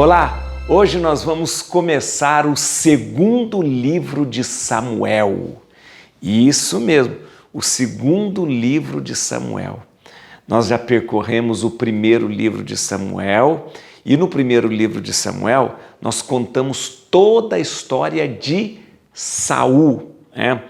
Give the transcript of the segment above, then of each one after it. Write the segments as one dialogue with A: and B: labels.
A: Olá! Hoje nós vamos começar o segundo livro de Samuel. Isso mesmo, o segundo livro de Samuel. Nós já percorremos o primeiro livro de Samuel e no primeiro livro de Samuel nós contamos toda a história de Saul, né?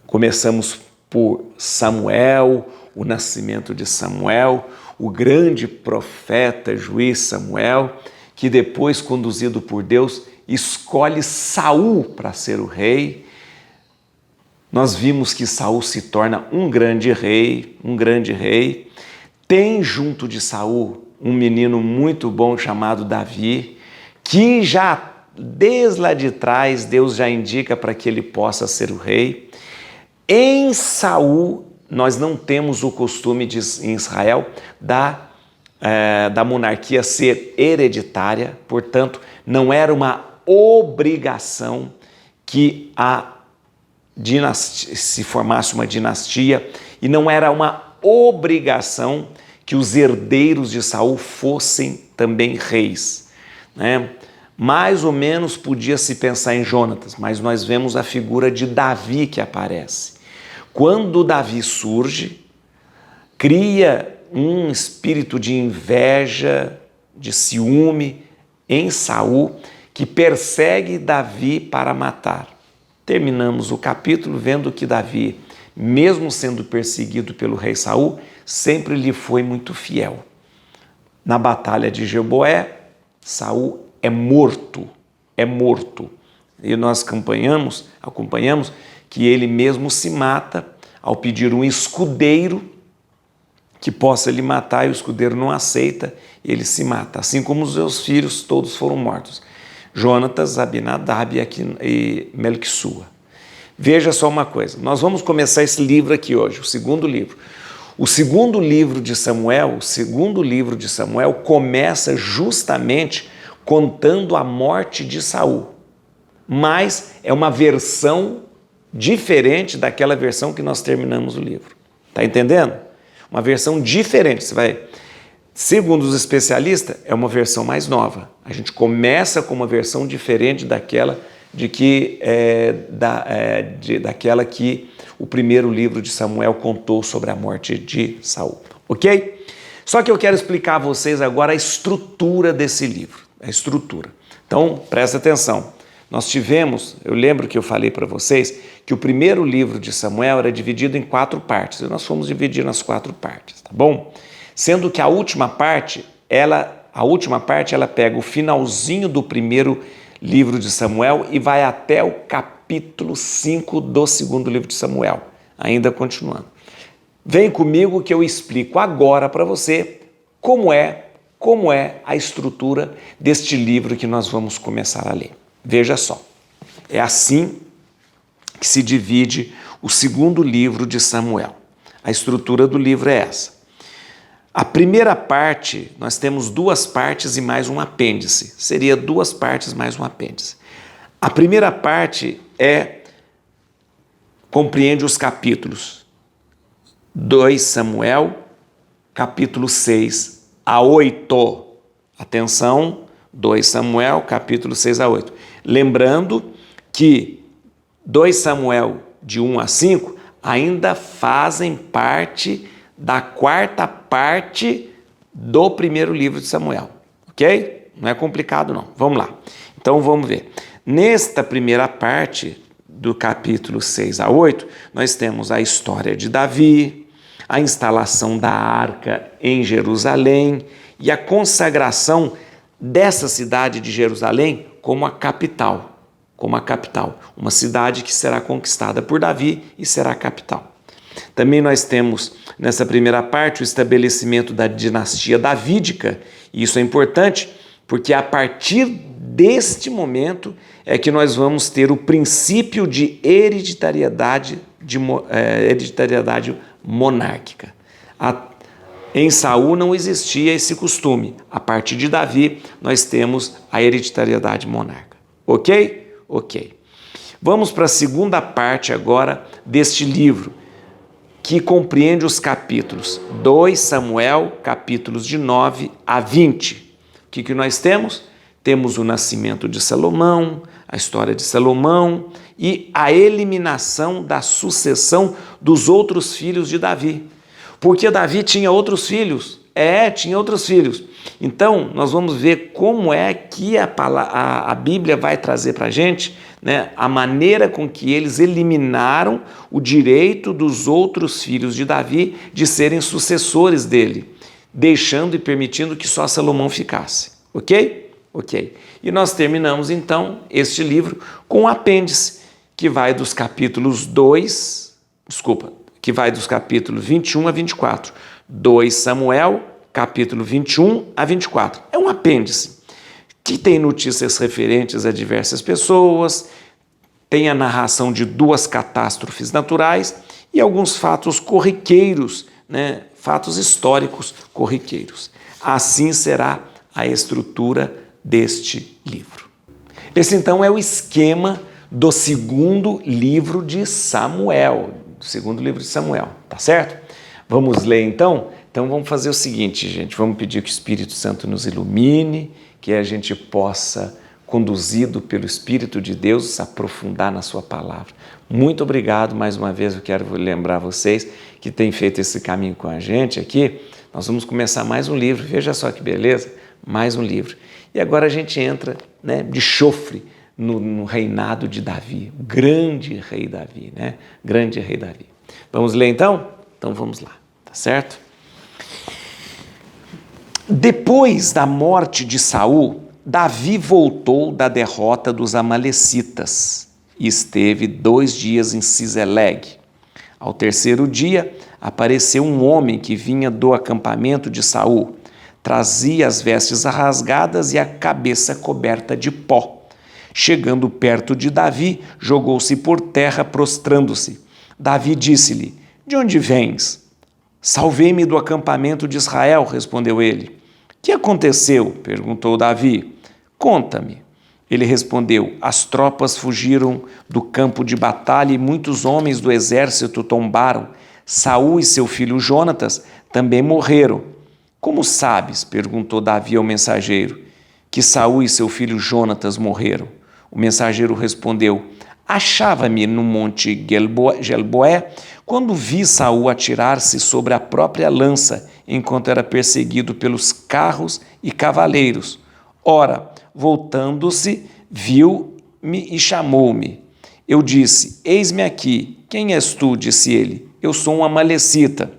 A: Começamos por Samuel, o nascimento de Samuel, o grande profeta, juiz Samuel, que depois, conduzido por Deus, escolhe Saul para ser o rei. Nós vimos que Saul se torna um grande rei. Tem junto de Saul um menino muito bom chamado Davi, que já desde lá de trás Deus já indica para que ele possa ser o rei. Em Saul, nós não temos o costume em Israel da monarquia ser hereditária, portanto, não era uma obrigação que se formasse uma dinastia e não era uma obrigação que os herdeiros de Saul fossem também reis, né? Mais ou menos podia-se pensar em Jonatas, mas nós vemos a figura de Davi que aparece. Quando Davi surge, cria um espírito de inveja, de ciúme em Saul, que persegue Davi para matar. Terminamos o capítulo vendo que Davi, mesmo sendo perseguido pelo rei Saul, sempre lhe foi muito fiel. Na batalha de Gilboé, Saul é morto. E nós acompanhamos que ele mesmo se mata ao pedir um escudeiro que possa lhe matar, e o escudeiro não aceita, ele se mata, assim como os seus filhos todos foram mortos, Jonatas, Abinadab e Melquissua. Veja só uma coisa, nós vamos começar esse livro aqui hoje, o segundo livro. O segundo livro de Samuel começa justamente contando a morte de Saul, mas é uma versão diferente daquela versão que nós terminamos o livro. Está entendendo? Uma versão diferente. Segundo os especialistas, é uma versão mais nova. A gente começa com uma versão diferente daquela que o primeiro livro de Samuel contou sobre a morte de Saul. Ok? Só que eu quero explicar a vocês agora a estrutura desse livro. A estrutura. Então, presta atenção. Eu lembro que eu falei para vocês que o primeiro livro de Samuel era dividido em 4 partes, e nós fomos dividir nas 4 partes, tá bom? Sendo que a última parte, ela pega o finalzinho do primeiro livro de Samuel e vai até o capítulo 5 do segundo livro de Samuel, ainda continuando. Vem comigo que eu explico agora para você como é a estrutura deste livro que nós vamos começar a ler. Veja só, é assim que se divide o segundo livro de Samuel. A estrutura do livro é essa. A primeira parte, nós temos 2 partes e mais um apêndice. Seria 2 partes mais um apêndice. A primeira parte compreende os capítulos 2 Samuel, capítulo 6 a 8. Atenção, 2 Samuel, capítulo 6 a 8. Lembrando que 2 Samuel de 1 a 5 ainda fazem parte da 4ª parte do primeiro livro de Samuel, ok? Não é complicado não, vamos lá. Então vamos ver. Nesta primeira parte do capítulo 6 a 8, nós temos a história de Davi, a instalação da arca em Jerusalém e a consagração dessa cidade de Jerusalém como a capital, uma cidade que será conquistada por Davi e será a capital. Também nós temos nessa primeira parte o estabelecimento da dinastia davídica, e isso é importante porque a partir deste momento é que nós vamos ter o princípio de hereditariedade monárquica. Em Saul não existia esse costume. A partir de Davi, nós temos a hereditariedade monárquica. Ok? Ok. Vamos para a segunda parte agora deste livro, que compreende os capítulos 2 Samuel, capítulos de 9 a 20. o que nós temos? Temos o nascimento de Salomão, a história de Salomão e a eliminação da sucessão dos outros filhos de Davi. Porque Davi tinha outros filhos. Tinha outros filhos. Então, nós vamos ver como é que a Bíblia vai trazer para a gente, né, a maneira com que eles eliminaram o direito dos outros filhos de Davi de serem sucessores dele, deixando e permitindo que só Salomão ficasse. Ok? Ok. E nós terminamos, então, este livro com um apêndice que vai dos capítulos 21 a 24. 2 Samuel, capítulo 21 a 24. É um apêndice que tem notícias referentes a diversas pessoas, tem a narração de 2 catástrofes naturais e alguns fatos corriqueiros, né? Fatos históricos corriqueiros. Assim será a estrutura deste livro. Esse, então, é o esquema do segundo livro de Samuel. Tá certo? Vamos ler, então? Então, vamos fazer o seguinte, gente. Vamos pedir que o Espírito Santo nos ilumine, que a gente possa, conduzido pelo Espírito de Deus, se aprofundar na sua palavra. Muito obrigado. Mais uma vez, eu quero lembrar vocês que têm feito esse caminho com a gente aqui. Nós vamos começar mais um livro. Veja só que beleza, mais um livro. E agora a gente entra, né, de chofre no reinado de Davi, o grande rei Davi, né? Grande rei Davi. Vamos ler então? Então vamos lá, tá certo? Depois da morte de Saul, Davi voltou da derrota dos amalecitas e esteve 2 dias em Ciseleg. Ao 3º dia, apareceu um homem que vinha do acampamento de Saul. Trazia as vestes rasgadas e a cabeça coberta de pó. Chegando perto de Davi, jogou-se por terra, prostrando-se. Davi disse-lhe: "De onde vens?" "Salvei-me do acampamento de Israel", respondeu ele. "Que aconteceu?" perguntou Davi. "Conta-me." Ele respondeu: "As tropas fugiram do campo de batalha e muitos homens do exército tombaram. Saul e seu filho Jonatas também morreram." "Como sabes?" perguntou Davi ao mensageiro, "que Saul e seu filho Jonatas morreram?" O mensageiro respondeu: "Achava-me no monte Gelboé, quando vi Saul atirar-se sobre a própria lança, enquanto era perseguido pelos carros e cavaleiros. Ora, voltando-se, viu-me e chamou-me. Eu disse: Eis-me aqui. Quem és tu? Disse ele. Eu sou um amalecita.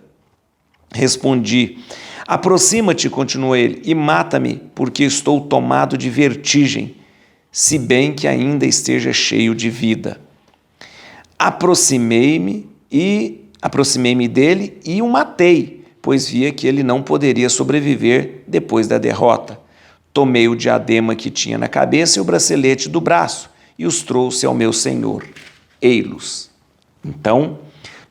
A: Respondi: Aproxima-te, continuou ele, e mata-me, porque estou tomado de vertigem, se bem que ainda esteja cheio de vida. Aproximei-me dele e o matei, pois via que ele não poderia sobreviver depois da derrota. Tomei o diadema que tinha na cabeça e o bracelete do braço e os trouxe ao meu senhor. Ei-los. Então,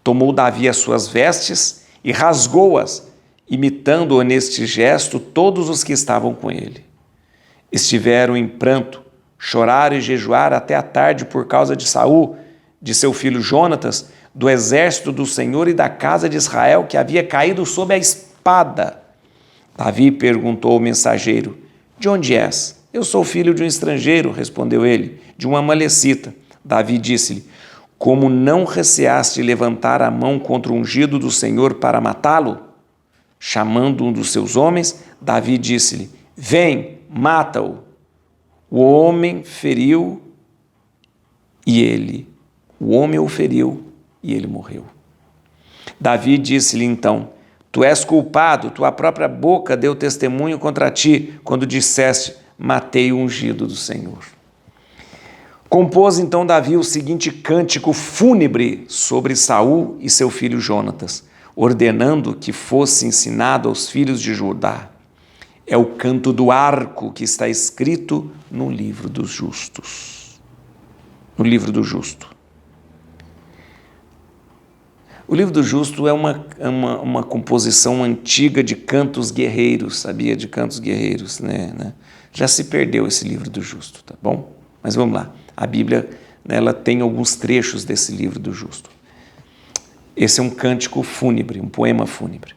A: tomou Davi as suas vestes e rasgou-as, imitando-o neste gesto todos os que estavam com ele. Estiveram em pranto, choraram e jejuaram até a tarde por causa de Saul, de seu filho Jonatas, do exército do Senhor e da casa de Israel, que havia caído sob a espada. Davi perguntou ao mensageiro: De onde és? Eu sou filho de um estrangeiro, respondeu ele, de um amalecita. Davi disse-lhe: Como não receaste levantar a mão contra o ungido do Senhor para matá-lo? Chamando um dos seus homens, Davi disse-lhe: Vem, mata-o. O homem o feriu e ele morreu. Davi disse-lhe então: Tu és culpado, tua própria boca deu testemunho contra ti, quando disseste: Matei o ungido do Senhor. Compôs então Davi o seguinte cântico fúnebre sobre Saul e seu filho Jonatas, ordenando que fosse ensinado aos filhos de Judá. É o canto do arco que está escrito no livro dos justos. No livro do justo. O livro do justo é uma composição antiga de cantos guerreiros, sabia? De cantos guerreiros, né? Já se perdeu esse livro do justo, tá bom? Mas vamos lá. A Bíblia, ela tem alguns trechos desse livro do justo. Esse é um cântico fúnebre, um poema fúnebre.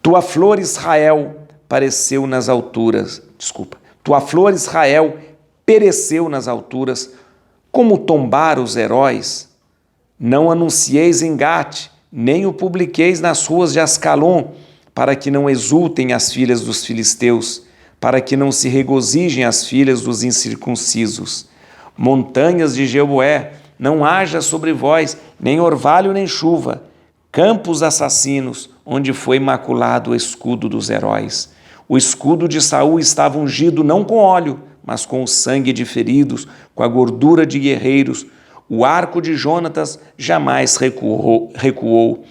A: Tua flor, Israel, pereceu nas alturas. Tua flor, Israel, pereceu nas alturas. Como tombaram os heróis? Não anuncieis em Gate, nem o publiqueis nas ruas de Ascalon, para que não exultem as filhas dos filisteus, para que não se regozijem as filhas dos incircuncisos. Montanhas de Jebué, não haja sobre vós nem orvalho nem chuva, campos assassinos, onde foi maculado o escudo dos heróis. O escudo de Saul estava ungido não com óleo, mas com o sangue de feridos, com a gordura de guerreiros. O arco de Jonatas jamais recuou.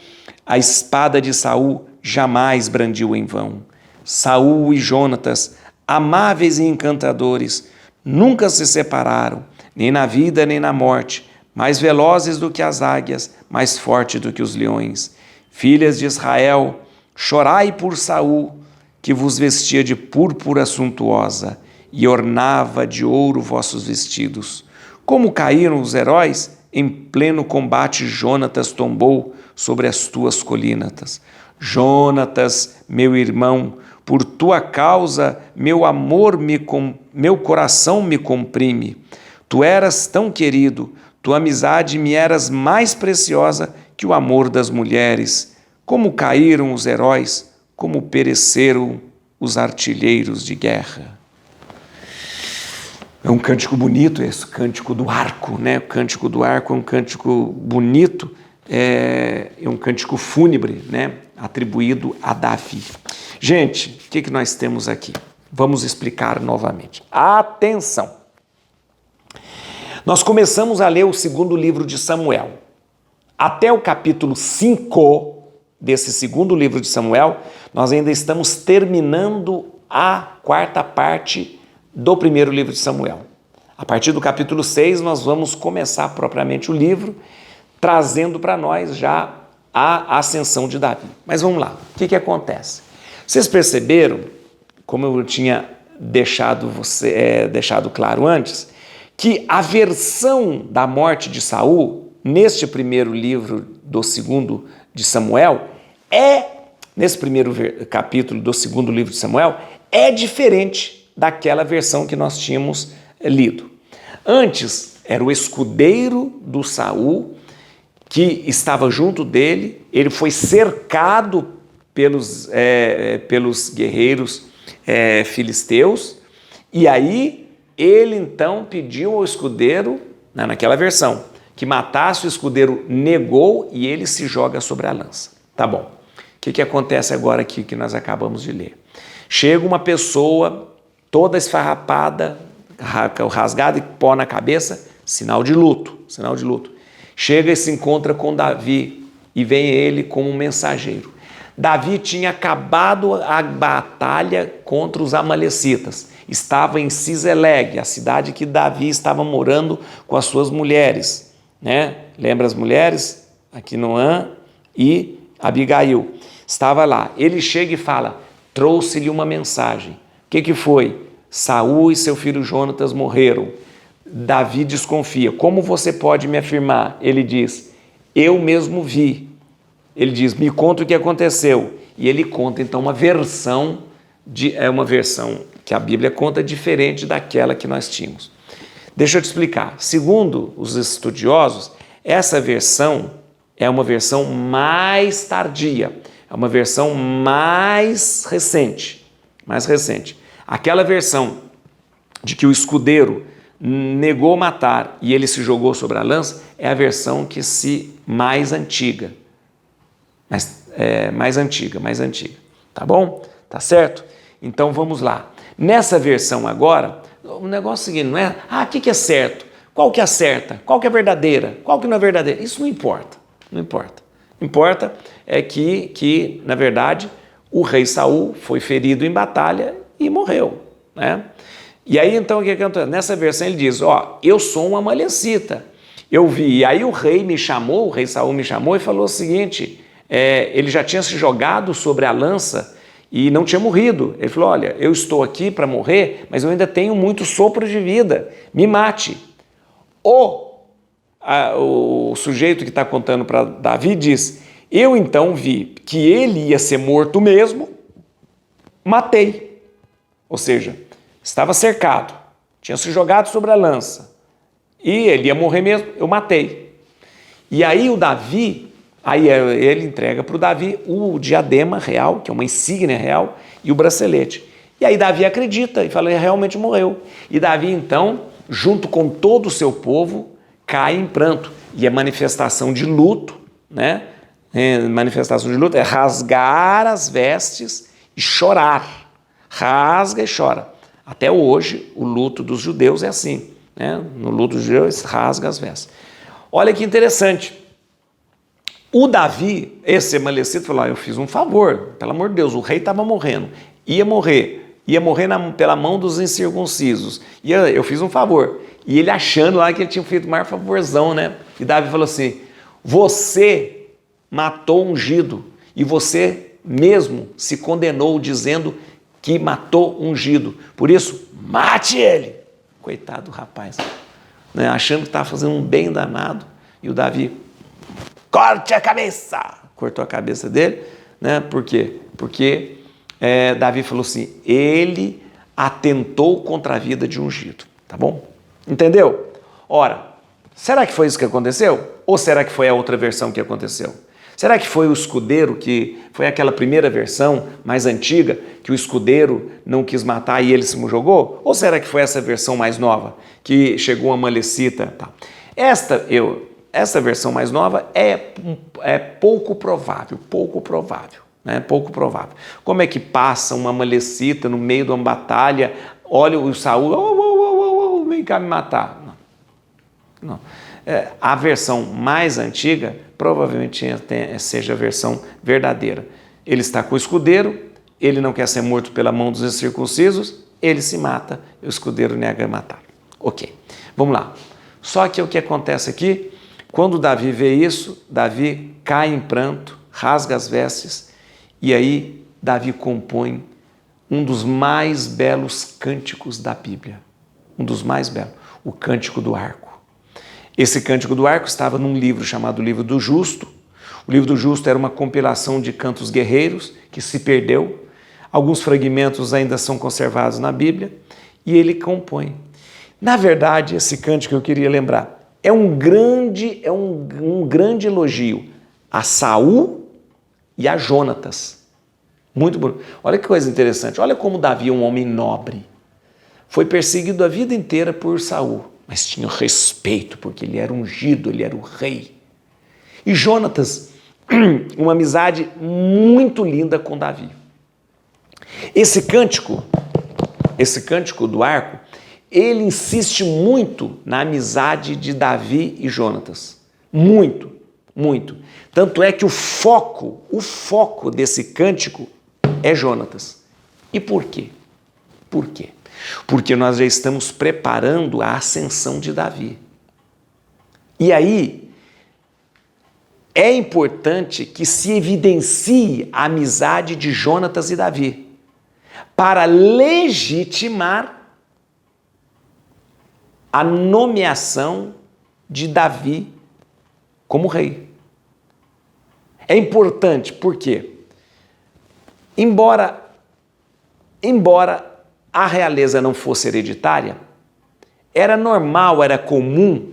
A: A espada de Saul jamais brandiu em vão. Saul e Jonatas, amáveis e encantadores, nunca se separaram, nem na vida nem na morte, mais velozes do que as águias, mais fortes do que os leões. Filhas de Israel, chorai por Saul, que vos vestia de púrpura suntuosa e ornava de ouro vossos vestidos. Como caíram os heróis, em pleno combate Jonatas tombou sobre as tuas colinas. Jonatas, meu irmão, por tua causa, meu coração me comprime. Tu eras tão querido, tua amizade me eras mais preciosa que o amor das mulheres. Como caíram os heróis, como pereceram os artilheiros de guerra. É um cântico bonito esse, cântico do arco, né? O cântico do arco é um cântico bonito, é um cântico fúnebre, né? Atribuído a Davi. Gente, o que nós temos aqui? Vamos explicar novamente. Atenção! Nós começamos a ler o segundo livro de Samuel. Até o capítulo 5 desse segundo livro de Samuel, nós ainda estamos terminando a quarta parte do primeiro livro de Samuel. A partir do capítulo 6, nós vamos começar propriamente o livro, trazendo para nós já a ascensão de Davi. Mas vamos lá, o que acontece? Vocês perceberam, como eu tinha deixado claro antes, que a versão da morte de Saul, neste primeiro livro do segundo de Samuel, nesse primeiro capítulo do segundo livro de Samuel, é diferente daquela versão que nós tínhamos lido. Antes, era o escudeiro do Saul que estava junto dele, ele foi cercado pelos guerreiros filisteus, e aí ele então pediu ao escudeiro, naquela versão, que matasse. O escudeiro negou e ele se joga sobre a lança. Tá bom. O que acontece agora aqui que nós acabamos de ler? Chega uma pessoa toda esfarrapada, rasgada e pó na cabeça, sinal de luto. Chega e se encontra com Davi e vem ele como um mensageiro. Davi tinha acabado a batalha contra os amalecitas. Estava em Ciseleg, a cidade que Davi estava morando com as suas mulheres, né? Lembra as mulheres? Aquinoã e Abigail. Estava lá. Ele chega e fala, trouxe-lhe uma mensagem. O que foi? Saul e seu filho Jonatas morreram. Davi desconfia. Como você pode me afirmar? Ele diz, eu mesmo vi. Ele diz, me conta o que aconteceu. E ele conta então uma versão que a Bíblia conta diferente daquela que nós tínhamos. Deixa eu te explicar. Segundo os estudiosos, essa versão é uma versão mais tardia, é uma versão mais recente. Aquela versão de que o escudeiro negou matar e ele se jogou sobre a lança é a versão mais antiga. Mais antiga. Tá bom? Tá certo? Então vamos lá. Nessa versão agora, o negócio é o seguinte, não é? O que é certo? Qual que é certa? Qual que é verdadeira? Qual que não é verdadeira? Isso não importa. Importa é que, na verdade, o rei Saul foi ferido em batalha e morreu, né? E aí, então, o que acontece? Nessa versão ele diz, eu sou um amalecita, eu vi. E aí o rei Saul me chamou e falou o seguinte, ele já tinha se jogado sobre a lança e não tinha morrido. Ele falou, olha, eu estou aqui para morrer, mas eu ainda tenho muito sopro de vida, me mate. O sujeito que está contando para Davi diz, eu então vi que ele ia ser morto mesmo, matei. Ou seja, estava cercado, tinha se jogado sobre a lança e ele ia morrer mesmo, eu matei. E aí o Davi, aí ele entrega para o Davi o diadema real, que é uma insígnia real, e o bracelete. E aí Davi acredita e fala, ele realmente morreu. E Davi então, junto com todo o seu povo, cai em pranto. E é manifestação de luto, né? Manifestação de luto é rasgar as vestes e chorar. Rasga e chora. Até hoje, o luto dos judeus é assim, né? No luto dos judeus, rasga as vestes. Olha que interessante. O Davi, esse emalecito, falou, eu fiz um favor, pelo amor de Deus, o rei estava morrendo, ia morrer pela mão dos incircuncisos, eu fiz um favor. E ele achando lá que ele tinha feito o maior favorzão, né? E Davi falou assim, você matou o ungido e você mesmo se condenou dizendo que matou o ungido. Por isso, mate ele. Coitado do rapaz, né? Achando que estava fazendo um bem danado. E o Davi, corte a cabeça. Cortou a cabeça dele, né? Por quê? Porque Davi falou assim, ele atentou contra a vida de ungido. Tá bom? Entendeu? Ora, será que foi isso que aconteceu? Ou será que foi a outra versão que aconteceu? Será que foi o escudeiro, que foi aquela primeira versão mais antiga, que o escudeiro não quis matar e ele se jogou? Ou será que foi essa versão mais nova, que chegou uma malecita? Tá. Esta versão mais nova é pouco provável, né? Pouco provável. Como é que passa uma malecita no meio de uma batalha, olha o Saul, vem cá me matar. Não. A versão mais antiga provavelmente seja a versão verdadeira. Ele está com o escudeiro, ele não quer ser morto pela mão dos incircuncisos, ele se mata, o escudeiro nega matar. Ok, vamos lá. Só que o que acontece aqui, quando Davi vê isso, Davi cai em pranto, rasga as vestes, e aí Davi compõe um dos mais belos cânticos da Bíblia. Um dos mais belos, o Cântico do Arco. Esse Cântico do Arco estava num livro chamado Livro do Justo. O Livro do Justo era uma compilação de cantos guerreiros que se perdeu. Alguns fragmentos ainda são conservados na Bíblia e ele compõe. Na verdade, esse cântico que eu queria lembrar é um grande elogio a Saul e a Jonatas. Muito bonito. Olha que coisa interessante. Olha como Davi é um homem nobre. Foi perseguido a vida inteira por Saul, mas tinha respeito, porque ele era ungido, ele era o rei. E Jonatas, uma amizade muito linda com Davi. Esse cântico do arco, ele insiste muito na amizade de Davi e Jonatas. Muito, muito. Tanto é que o foco desse cântico é Jonatas. E por quê? Por quê? Porque nós já estamos preparando a ascensão de Davi. E aí, é importante que se evidencie a amizade de Jonatas e Davi, para legitimar a nomeação de Davi como rei. É importante porque, embora a realeza não fosse hereditária, era normal, era comum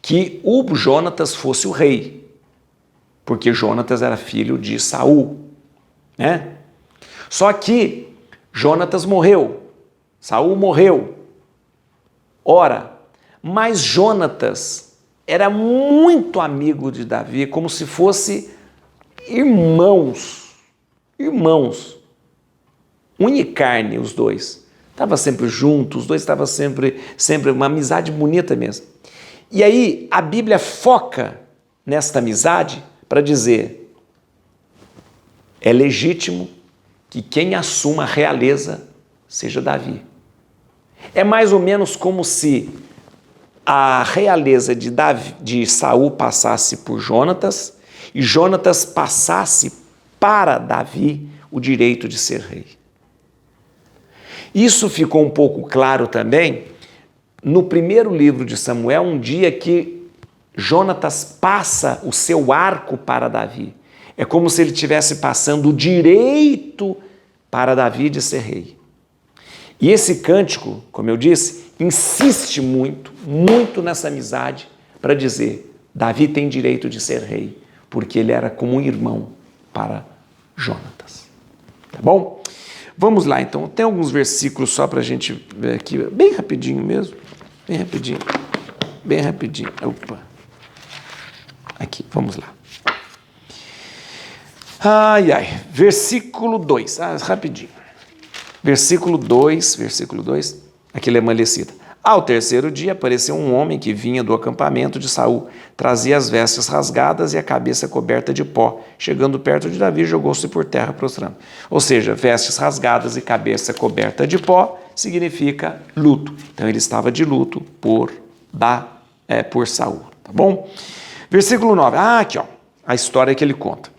A: que o Jonatas fosse o rei, porque Jonatas era filho de Saul, né? Só que Jonatas morreu, Saul morreu. Ora, mas Jonatas era muito amigo de Davi, como se fosse irmãos, unha e carne, os dois. Estavam sempre juntos, os dois estavam sempre uma amizade bonita mesmo. E aí a Bíblia foca nesta amizade para dizer, é legítimo que quem assuma a realeza seja Davi. É mais ou menos como se a realeza de Saul passasse por Jonatas e Jonatas passasse para Davi o direito de ser rei. Isso ficou um pouco claro também no primeiro livro de Samuel, um dia que Jonatas passa o seu arco para Davi. É como se ele estivesse passando o direito para Davi de ser rei. E esse cântico, como eu disse, insiste muito, muito nessa amizade para dizer: Davi tem direito de ser rei, porque ele era como um irmão para Jonatas. Tá bom? Vamos lá, então. Tem alguns versículos só para a gente ver aqui, bem rapidinho mesmo. Bem rapidinho. Bem rapidinho. Opa. Aqui, vamos lá. Ai, ai. Versículo 2. Rapidinho. Versículo 2. Aqui é Malecita. Ao terceiro dia apareceu um homem que vinha do acampamento de Saul, trazia as vestes rasgadas e a cabeça coberta de pó. Chegando perto de Davi, jogou-se por terra prostrando. Ou seja, vestes rasgadas e cabeça coberta de pó significa luto. Então ele estava de luto por Saul, tá bom? Versículo 9. Aqui, ó, a história que ele conta.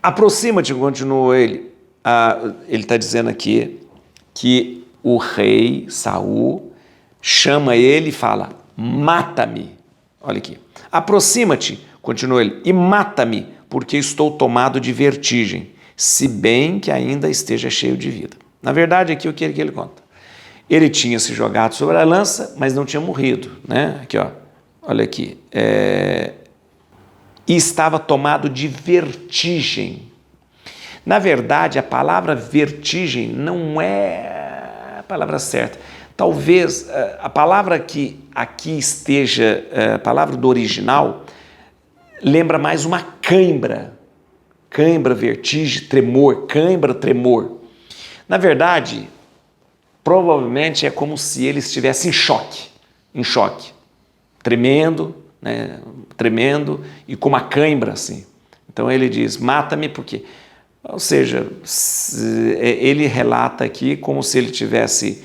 A: Aproxima-te, continuou ele. Ele está dizendo aqui que o rei Saul chama ele e fala: mata-me. Olha aqui. Aproxima-te, continuou ele, e mata-me, porque estou tomado de vertigem, se bem que ainda esteja cheio de vida. Na verdade, aqui o que ele conta? Ele tinha se jogado sobre a lança, mas não tinha morrido, né? Aqui, ó. Olha aqui. E estava tomado de vertigem. Na verdade, a palavra vertigem não é a palavra certa. Talvez a palavra que aqui esteja, a palavra do original, lembra mais uma cãibra. Cãibra, vertigem, tremor, cãibra, tremor. Na verdade, provavelmente é como se ele estivesse em choque, tremendo, né, tremendo e com uma cãibra assim. Então ele diz: mata-me porque... Ou seja, ele relata aqui como se ele tivesse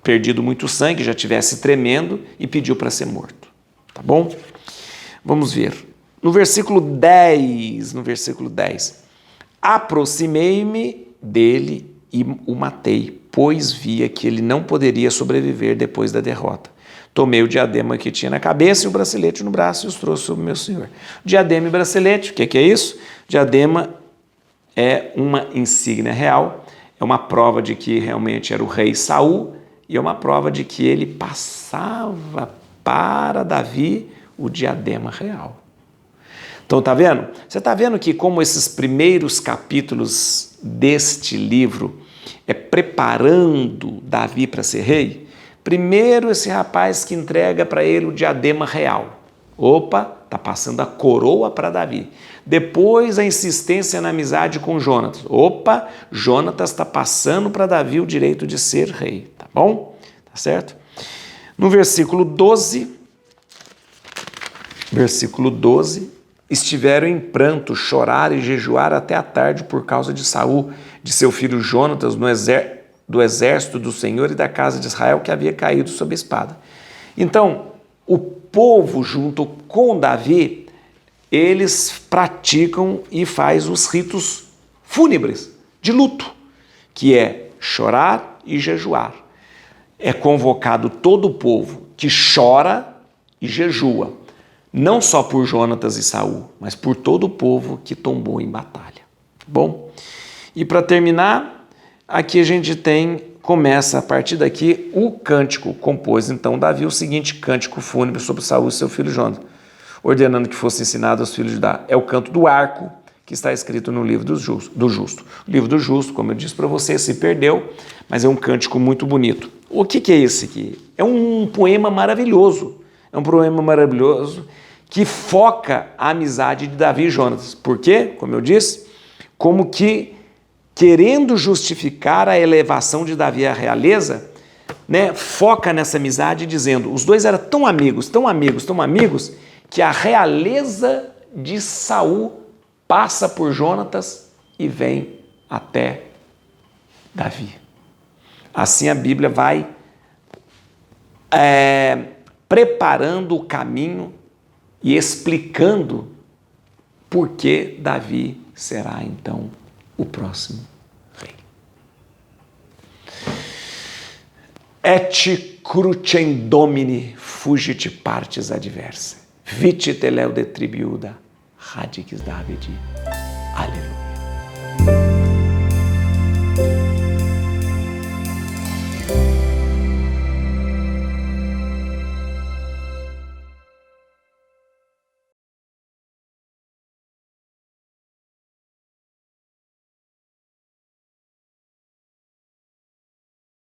A: perdido muito sangue, já estivesse tremendo e pediu para ser morto. Tá bom? Vamos ver. No versículo 10, aproximei-me dele e o matei, pois via que ele não poderia sobreviver depois da derrota. Tomei o diadema que tinha na cabeça e o bracelete no braço e os trouxe sobre meu senhor. Diadema e bracelete, o que é isso? Diadema é uma insígnia real, é uma prova de que realmente era o rei Saul e é uma prova de que ele passava para Davi o diadema real. Então, tá vendo? Você está vendo que como esses primeiros capítulos deste livro é preparando Davi para ser rei? Primeiro esse rapaz que entrega para ele o diadema real. Opa, está passando a coroa para Davi. Depois a insistência na amizade com Jonatas. Opa, Jonatas está passando para Davi o direito de ser rei. Tá bom? Tá certo? No versículo 12, estiveram em pranto, chorar e jejuar até a tarde por causa de Saul, de seu filho Jonatas, do exército do Senhor e da casa de Israel que havia caído sob a espada. Então, o povo junto com Davi, eles praticam e faz os ritos fúnebres de luto, que é chorar e jejuar. É convocado todo o povo que chora e jejua, não só por Jonatas e Saul, mas por todo o povo que tombou em batalha. Bom, e para terminar, aqui a gente começa a partir daqui o cântico, compôs então Davi o seguinte cântico fúnebre sobre Saul e seu filho Jonatas, ordenando que fosse ensinado aos filhos de Judá. É o canto do arco que está escrito no livro do justo. O livro do justo, como eu disse para você, se perdeu, mas é um cântico muito bonito. O que é esse aqui? É um poema maravilhoso. É um poema maravilhoso que foca a amizade de Davi e Jonatas. Por quê? Como eu disse, como que querendo justificar a elevação de Davi à realeza, né, foca nessa amizade dizendo, os dois eram tão amigos, que a realeza de Saul passa por Jonatas e vem até Davi. Assim a Bíblia vai preparando o caminho e explicando por que Davi será então o próximo rei. Et crucem domini fugit partes adversae. Vite teleu de tribiuda, radix Davidi. Aleluia.